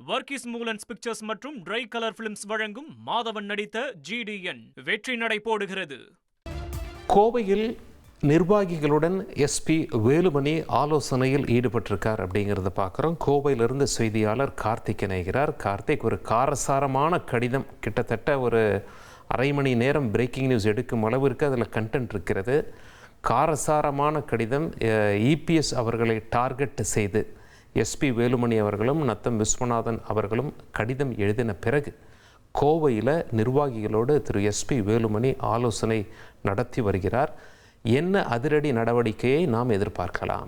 Varghese மூலன்ஸ் pictures மற்றும் try colour films வழங்கும் மாதவன் நடித்த GDN வெற்றி நடை போடுகிறது. கோவையில் நிர்வாகிகளுடன் எஸ்பி வேலுமணி ஆலோசனையில் ஈடுபட்டிருக்கார் அப்படிங்கிறத பார்க்குறோம். கோவையிலிருந்து செய்தியாளர் கார்த்திக் இணைகிறார். கார்த்திக், ஒரு காரசாரமான கடிதம், கிட்டத்தட்ட ஒரு அரை மணி நேரம் பிரேக்கிங் நியூஸ் எடுக்கும் அளவிற்கு அதில் கண்டென்ட் இருக்கிறது. காரசாரமான கடிதம். EPS அவர்களை டார்கெட் செய்து எஸ்பி வேலுமணி அவர்களும் நத்தம் விஸ்வநாதன் அவர்களும் கடிதம் எழுதின பிறகு கோவையில் நிர்வாகிகளோடு திரு எஸ்பி வேலுமணி ஆலோசனை நடத்தி வருகிறார். என்ன அதிரடி நடவடிக்கையை நாம் எதிர்பார்க்கலாம்?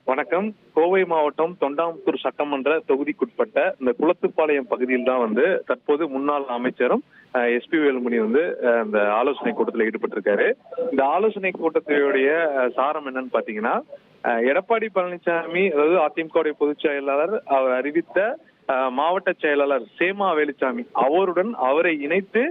வணக்கம். கோவை மாவட்டம் தொண்டாமுத்தூர் சட்டமன்ற தொகுதிக்குட்பட்ட இந்த குளத்துப்பாளையம் பகுதியில் தான் தற்போது முன்னாள் அமைச்சரும் எஸ்பி வேலுமணி இந்த ஆலோசனை கூட்டத்தில் ஈடுபட்டிருக்காரு. இந்த ஆலோசனை கூட்டத்தினுடைய சாரம் என்னன்னு பாத்தீங்கன்னா, எடப்பாடி பழனிசாமி, அதாவது அதிமுக பொதுச் செயலாளர் அவர் அறிவித்த மாவட்ட செயலாளர் சேமா வேலுச்சாமி அவருடன் அவரை இணைத்து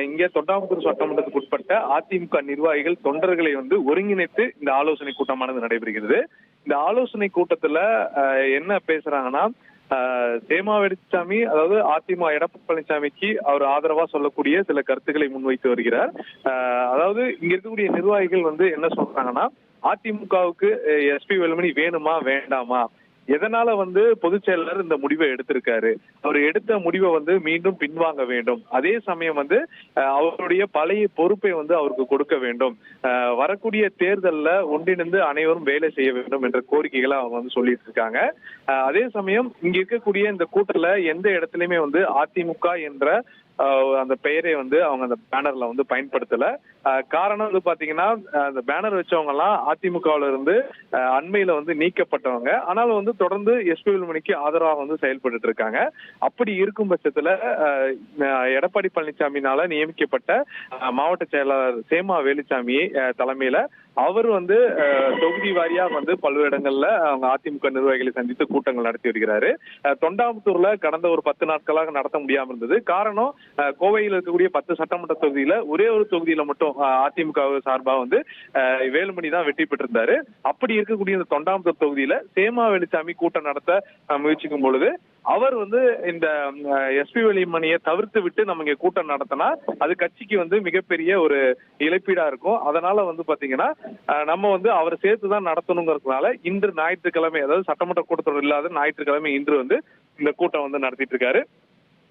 இங்கே தொண்டாமுத்தூர் சட்டமன்றத்துக்கு உட்பட்ட அதிமுக நிர்வாகிகள் தொண்டர்களை ஒருங்கிணைத்து இந்த ஆலோசனை கூட்டமானது நடைபெறுகிறது. இந்த ஆலோசனை கூட்டத்துல என்ன பேசுறாங்கன்னா, சேமா வேலுச்சாமி, அதாவது அதிமுக எடப்பாடி பழனிசாமிக்கு அவர் ஆதரவா சொல்லக்கூடிய சில கருத்துக்களை முன்வைத்து வருகிறார். அதாவது இங்க இருக்கக்கூடிய நிர்வாகிகள் என்ன சொல்றாங்கன்னா, அதிமுகவுக்கு எஸ்பி வேலுமணி வேணுமா வேண்டாமா, எதனால பொதுச் செயலாளர் இந்த முடிவை எடுத்திருக்காரு, அவர் எடுத்த முடிவை மீண்டும் பின்வாங்க வேண்டும், அதே சமயம் அவருடைய பழைய பொறுப்பை அவருக்கு கொடுக்க வேண்டும், வரக்கூடிய தேர்தல்ல ஒன்றிணைந்து அனைவரும் வேலை செய்ய வேண்டும் என்ற கோரிக்கைகளை அவங்க சொல்லிட்டு இருக்காங்க. அதே சமயம் இங்க இருக்கக்கூடிய இந்த கூட்டத்துல எந்த இடத்துலயுமே அதிமுக என்ற அந்த பெயரை அவங்க அந்த பேனர்ல பயன்படுத்தல. காரணம் பாத்தீங்கன்னா, அந்த பேனர் வச்சவங்க எல்லாம் அதிமுகவுல இருந்து அண்மையில நீக்கப்பட்டவங்க. ஆனாலும் தொடர்ந்து எஸ்பி வேலுமணிக்கு ஆதரவா செயல்பட்டு இருக்காங்க. அப்படி இருக்கும் பட்சத்துல எடப்பாடி பழனிசாமினால நியமிக்கப்பட்ட மாவட்ட செயலாளர் சேமா வேலுச்சாமி தலைமையில அவர் தொகுதி வாரியா பல்வேறு இடங்கள்ல அவங்க அதிமுக நிர்வாகிகளை சந்தித்து கூட்டங்கள் நடத்தி வருகிறாரு. தொண்டாமுத்தூர்ல கடந்த ஒரு 10 நாட்களாக நடத்த முடியாம இருந்தது. காரணம், கோவையில் இருக்கக்கூடிய 10 சட்டமன்ற தொகுதியில ஒரே ஒரு தொகுதியில மட்டும் அதிமுக சார்பா வேலுமணி தான் வெற்றி பெற்றிருந்தாரு. அப்படி இருக்கக்கூடிய இந்த தொண்டாமுத்தூர் தொகுதியில சேமா வேலுச்சாமி கூட்டம் நடத்த முயற்சிக்கும் பொழுது அவர் இந்த எஸ்பி வேலுமணியை தவிர்த்து விட்டு நம்ம இங்க கூட்டம் நடத்தினா அது கட்சிக்கு மிகப்பெரிய ஒரு இழப்பீடா இருக்கும். அதனால பாத்தீங்கன்னா நம்ம அவரை சேர்த்துதான் நடத்தணுங்கிறதுனால இன்று ஞாயிற்றுக்கிழமை, அதாவது சட்டமன்ற கூட்டத்தொடர் இல்லாத ஞாயிற்றுக்கிழமை இன்று இந்த கூட்டம் நடத்திட்டு இருக்காரு.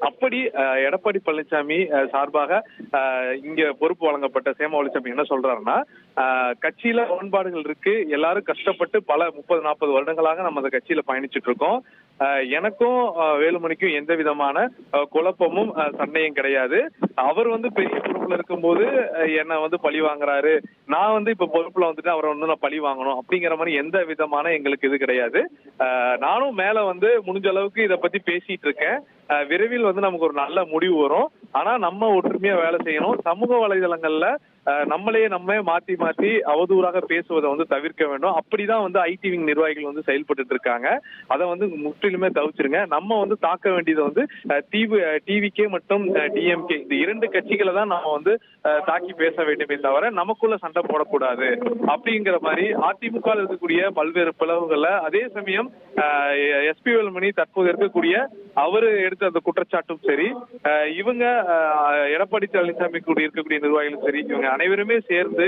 அப்படி எடப்பாடி பழனிசாமி சார்பாக இங்க பொறுப்பு வழங்கப்பட்ட சேமா வேலுச்சாமி என்ன சொல்றாருன்னா, கட்சியில முரண்பாடுகள் இருக்கு, எல்லாரும் கஷ்டப்பட்டு பல 30-40 வருடங்களாக நம்ம அந்த கட்சியில பயணிச்சுட்டு இருக்கோம். எனக்கும் வேலுமணிக்கும் எந்த விதமான குழப்பமும் சண்டையும் கிடையாது. அவர் பெரிய பொறுப்புல இருக்கும்போது என்ன பழி வாங்குறாரு, நான் இப்ப பொறுப்புல அவரை நான் பழி வாங்கணும் அப்படிங்கிற மாதிரி எந்த விதமான எங்களுக்கு இது கிடையாது. நானும் மேல முடிஞ்ச அளவுக்கு இதை பத்தி பேசிட்டு இருக்கேன். விரைவில் நமக்கு ஒரு நல்ல முடிவு வரும். ஆனா நம்ம ஒற்றுமையா வேலை செய்யணும். சமூக வலைதளங்கள்ல நம்ம மாத்தி அவதூறாக பேசுவதை தவிர்க்க வேண்டும். அப்படிதான் ஐடி விங் நிர்வாகிகள் செயல்பட்டு இருக்காங்க. அதை முற்றிலுமே தவிர்ச்சிருங்க. நம்ம தாக்க வேண்டியது டிவிகே மற்றும் டிஎம்கே, இந்த 2 கட்சிகளை தான் நம்ம தாக்கி பேச வேண்டுமே தவிர நமக்குள்ள சண்டை போடக்கூடாது அப்படிங்கிற மாதிரி அதிமுக இருக்கக்கூடிய பல்வேறு பிளவுகள்ல. அதே சமயம் எஸ்பி வேலுமணி தற்போது இருக்கக்கூடிய அவரு எடுத்த அந்த குற்றச்சாட்டும் சரி, இவங்க எடப்பாடி பழனிசாமி கூட இருக்கக்கூடிய நிர்வாகிகளும் சரி, இவங்க அனைவருமே சேர்ந்து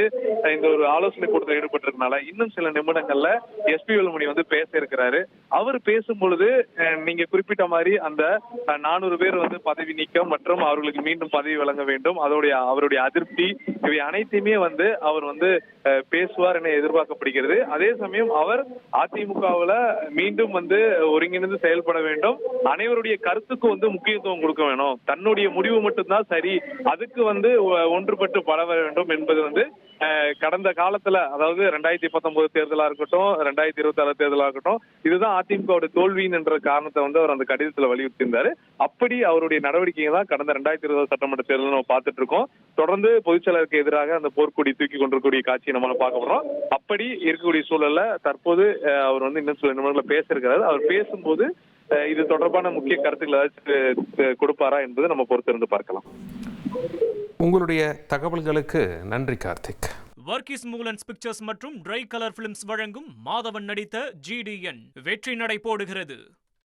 இந்த ஒரு ஆலோசனை கூட்டத்தில் ஈடுபட்டிருக்கனால இன்னும் சில நிமிடங்கள்ல எஸ்பி வேலுமணி பேச இருக்கிறாரு. அவர் பேசும் பொழுது நீங்க குறிப்பிட்ட மாதிரி அந்த 400 பேர் பதவி நீக்கம் மற்றும் அவர்களுக்கு மீண்டும் பதவி வழங்க வேண்டும், அவருடைய அதிருப்தி, இவை அனைத்தையுமே அவர் பேசுவார் என எதிர்பார்க்கப்படுகிறது. அதே சமயம் அவர் அதிமுகவுல மீண்டும் ஒருங்கிணைந்து செயல்பட வேண்டும், அனைவருடைய கருத்துக்கு முக்கியத்துவம் கொடுக்க வேணும், தன்னுடைய முடிவு மட்டும்தான் சரி, அதுக்கு ஒன்றுபட்டு பட வேண்டும் என்பது கடந்த காலத்துல, அதாவது 2019 தேர்தலா இருக்கட்டும், 2026 தேர்தலா இருக்கட்டும், இதுதான் அதிமுக தோல்வியின் என்ற காரணத்தை அவர் அந்த கடிதத்துல வலியுறுத்தி இருந்தாரு. அப்படி அவருடைய நடவடிக்கையை தான் கடந்த 2020 சட்டமன்ற தேர்தல் நம்ம பார்த்துட்டு இருக்கோம். தொடர்ந்து பொதுச்செயலருக்கு எதிராக அந்த போர்க்கொடி தூக்கி கொண்டிருக்கக்கூடிய காட்சியை நம்மளால பார்க்க போறோம். அப்படி இருக்கக்கூடிய சூழல்ல தற்போது அவர் இன்னும் சில நிமிடங்களை பேச இருக்கிறாரு. அவர் பேசும்போது இது தொடர்பான முக்கிய கருத்துக்களை ஏதாச்சும் கொடுப்பாரா என்பது நம்ம பொறுத்திருந்து பார்க்கலாம். உங்களுடைய தகவல்களுக்கு நன்றி கார்த்திக். வர்கீஸ் மூலன்ஸ் பிக்சர்ஸ் மற்றும் ட்ரை கலர் பிலிம்ஸ் வழங்கும் மாதவன் நடித்த GDN வெற்றி நடை போடுகிறது.